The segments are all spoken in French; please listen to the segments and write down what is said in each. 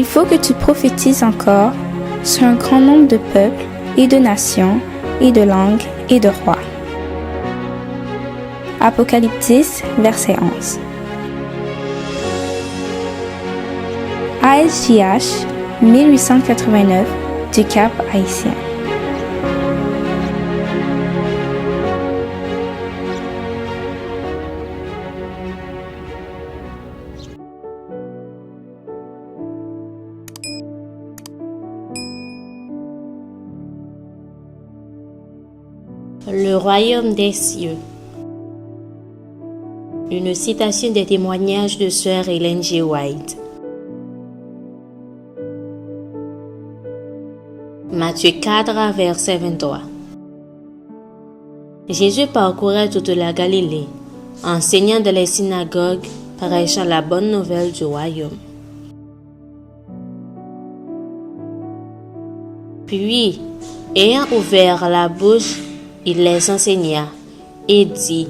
faut que tu prophétises encore sur un grand nombre de peuples et de nations et de langues et de rois. Apocalypse 10, verset 11. ASJH 1889 du Cap Haïtien. Le royaume des cieux. Une citation des témoignages de sœur Ellen G. White. Matthieu 4, verset 23. Jésus parcourait toute la Galilée, enseignant dans les synagogues, prêchant la bonne nouvelle du royaume. Puis, ayant ouvert la bouche, il les enseigna et dit: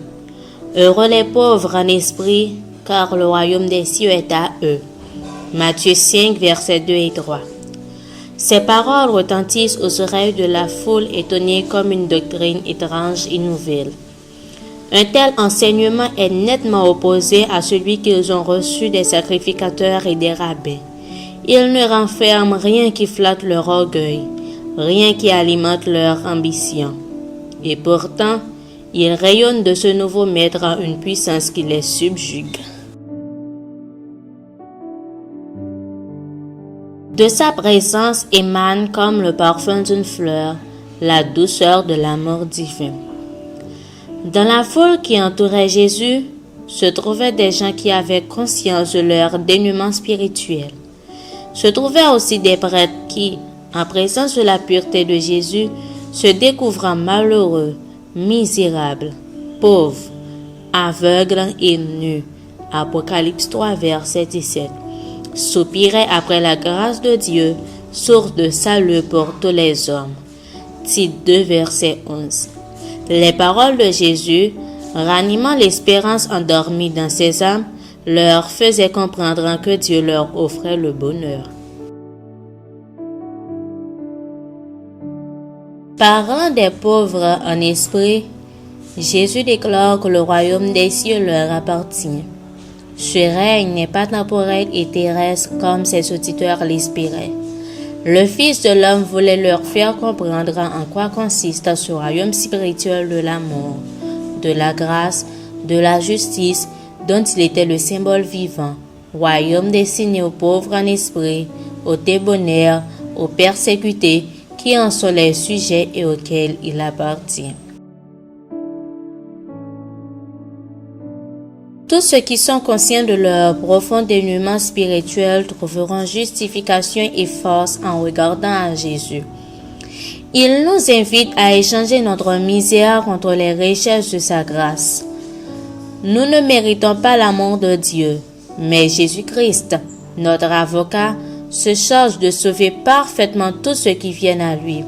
Heureux les pauvres en esprit, car le royaume des cieux est à eux. Matthieu 5, versets 2 et 3. Ces paroles retentissent aux oreilles de la foule étonnée comme une doctrine étrange et nouvelle. Un tel enseignement est nettement opposé à celui qu'ils ont reçu des sacrificateurs et des rabbins. Il ne renferme rien qui flatte leur orgueil, rien qui alimente leur ambition. Et pourtant, il rayonne de ce nouveau maître en une puissance qui les subjugue. De sa présence émane comme le parfum d'une fleur, la douceur de l'amour divin. Dans la foule qui entourait Jésus, se trouvaient des gens qui avaient conscience de leur dénuement spirituel. Se trouvaient aussi des prêtres qui, en présence de la pureté de Jésus, se découvrant malheureux, misérables, pauvres, aveugles et nus. Apocalypse 3, verset 17. Soupiraient après la grâce de Dieu, source de salut pour tous les hommes. Tite 2, verset 11. Les paroles de Jésus, ranimant l'espérance endormie dans ses âmes, leur faisaient comprendre que Dieu leur offrait le bonheur. Parlant des pauvres en esprit, Jésus déclare que le royaume des cieux leur appartient. Ce règne n'est pas temporel et terrestre comme ses auditeurs l'espéraient. Le Fils de l'homme voulait leur faire comprendre en quoi consiste ce royaume spirituel de l'amour, de la grâce, de la justice, dont il était le symbole vivant, royaume destiné aux pauvres en esprit, aux débonnaires, aux persécutés, qui en sont les sujets et auxquels il appartient. Tous ceux qui sont conscients de leur profond dénuement spirituel trouveront justification et force en regardant à Jésus. Il nous invite à échanger notre misère contre les richesses de sa grâce. Nous ne méritons pas l'amour de Dieu, mais Jésus-Christ, notre avocat, se charge de sauver parfaitement tous ceux qui viennent à lui.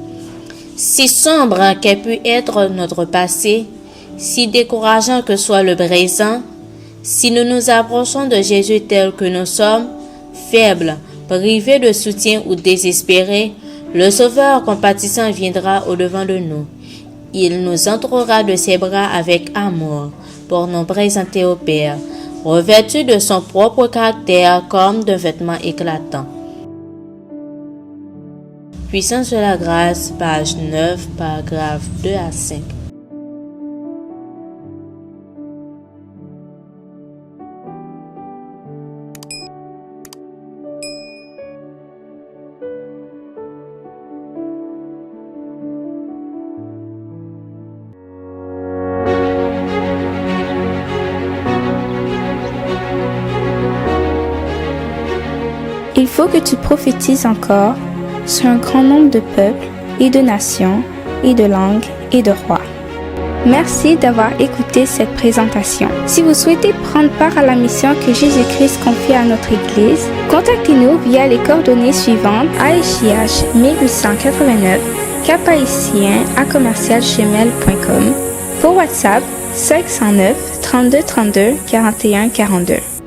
Si sombre qu'ait pu être notre passé, si décourageant que soit le présent, si nous nous approchons de Jésus tel que nous sommes, faibles, privés de soutien ou désespérés, le Sauveur compatissant viendra au-devant de nous. Il nous entourera de ses bras avec amour pour nous présenter au Père, revêtus de son propre caractère comme d'un vêtement éclatant. Puissance de la grâce, page 9, paragraphe 2 à 5. Il faut que tu prophétises encore sur un grand nombre de peuples et de nations et de langues et de rois. Merci d'avoir écouté cette présentation. Si vous souhaitez prendre part à la mission que Jésus-Christ confie à notre Église, contactez-nous via les coordonnées suivantes: ASJH 1889, caphaïtien@gmail.com, pour WhatsApp 509 32 32 41 42.